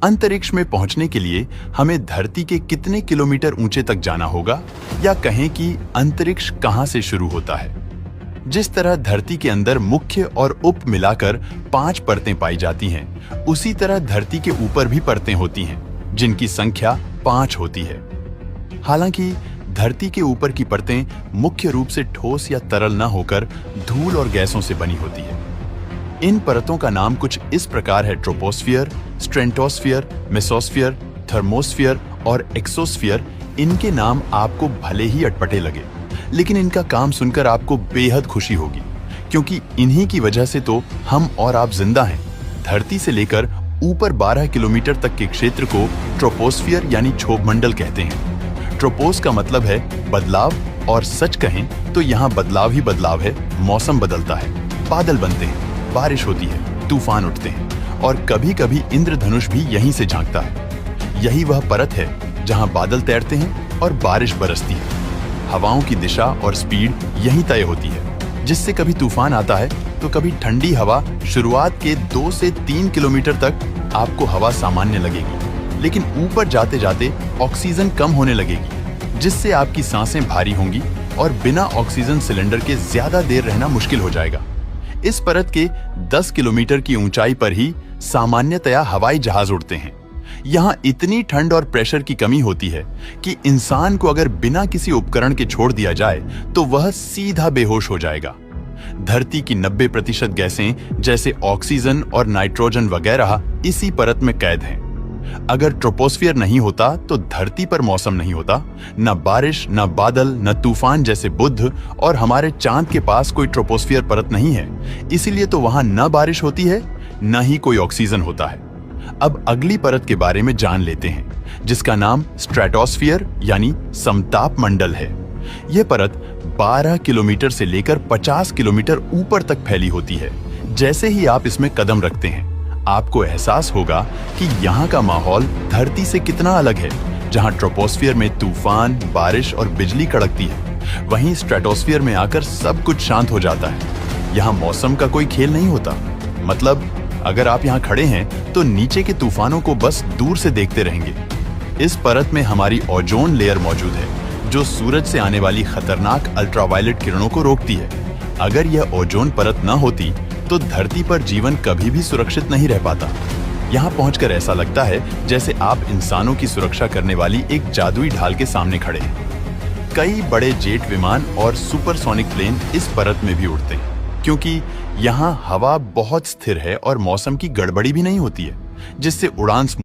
अंतरिक्ष में पहुंचने के लिए हमें धरती के कितने किलोमीटर ऊंचे तक जाना होगा, या कहें कि अंतरिक्ष कहां से शुरू होता है। जिस तरह धरती के अंदर मुख्य और उप मिलाकर 5 परतें पाई जाती हैं, उसी तरह धरती के ऊपर भी परतें होती हैं, जिनकी संख्या 5 होती है। हालांकि धरती के ऊपर की परतें मुख्य रूप से ठोस या तरल न होकर धूल और गैसों से बनी होती है। इन परतों का नाम कुछ इस प्रकार है: ट्रोपोस्फियर, स्ट्रेटोस्फियर, मेसोस्फियर, थर्मोस्फियर और एक्सोस्फियर। इनके नाम आपको भले ही अटपटे लगे, लेकिन इनका काम सुनकर आपको बेहद खुशी होगी, क्योंकि इन्हीं की वजह से तो हम और आप जिंदा हैं। धरती से लेकर ऊपर 12 किलोमीटर तक के क्षेत्र को ट्रोपोस्फियर यानी क्षोभमंडल कहते हैं। ट्रोपोस का मतलब है बदलाव, और सच कहें तो यहाँ बदलाव ही बदलाव है। मौसम बदलता है, बादल बनते हैं, बारिश होती है, तूफान उठते हैं, और कभी कभी इंद्रधनुष भी यहीं से झांकता है। यही वह परत है जहां बादल तैरते हैं और बारिश बरसती है। हवाओं की दिशा और स्पीड यहीं तय होती है, जिससे कभी तूफान आता है तो कभी ठंडी हवा। शुरुआत के 2 से 3 किलोमीटर तक आपको हवा सामान्य लगेगी, लेकिन ऊपर जाते जाते ऑक्सीजन कम होने लगेगी, जिससे आपकी सांसें भारी होंगी और बिना ऑक्सीजन सिलेंडर के ज्यादा देर रहना मुश्किल हो जाएगा। इस परत के 10 किलोमीटर की ऊंचाई पर ही सामान्यतया हवाई जहाज उड़ते हैं। यहाँ इतनी ठंड और प्रेशर की कमी होती है कि इंसान को अगर बिना किसी उपकरण के छोड़ दिया जाए तो वह सीधा बेहोश हो जाएगा। धरती की 90% गैसें जैसे ऑक्सीजन और नाइट्रोजन वगैरह इसी परत में कैद हैं। अगर ट्रोपोस्फियर नहीं होता तो धरती पर मौसम नहीं होता, न बारिश, न बादल, न तूफान जैसे बुध, और हमारे चांद के पास कोई ट्रोपोस्फियर परत नहीं है, इसीलिए तो वहां न बारिश होती है न ही कोई ऑक्सीजन होता है। अब अगली परत के बारे में जान लेते हैं, जिसका नाम स्ट्रेटोस्फियर यानी समताप मंडल है। यह परत 12 किलोमीटर से लेकर 50 किलोमीटर ऊपर तक फैली होती है। जैसे ही आप इसमें कदम रखते हैं, आपको एहसास होगा कि यहाँ का माहौल धरती से कितना अलग है। जहाँ ट्रोपोस्फियर में तूफान, बारिश और बिजली कड़कती है, वहीं स्ट्रेटोस्फियर में आकर सब कुछ शांत हो जाता है। यहाँ मौसम का कोई खेल नहीं होता। मतलब अगर आप यहाँ खड़े हैं तो नीचे के तूफानों को बस दूर से देखते रहेंगे। इस परत में हमारी ओजोन लेयर मौजूद है, जो सूरज से आने वाली खतरनाक अल्ट्रावायलेट किरणों को रोकती है। अगर यह ओजोन परत न होती तो धरती पर जीवन कभी भी सुरक्षित नहीं रह पाता। यहाँ पहुंचकर ऐसा लगता है जैसे आप इंसानों की सुरक्षा करने वाली एक जादुई ढाल के सामने खड़े हैं। कई बड़े जेट विमान और सुपरसोनिक प्लेन इस परत में भी उड़ते हैं, क्योंकि यहाँ हवा बहुत स्थिर है और मौसम की गड़बड़ी भी नहीं होती है, जिससे उड़ान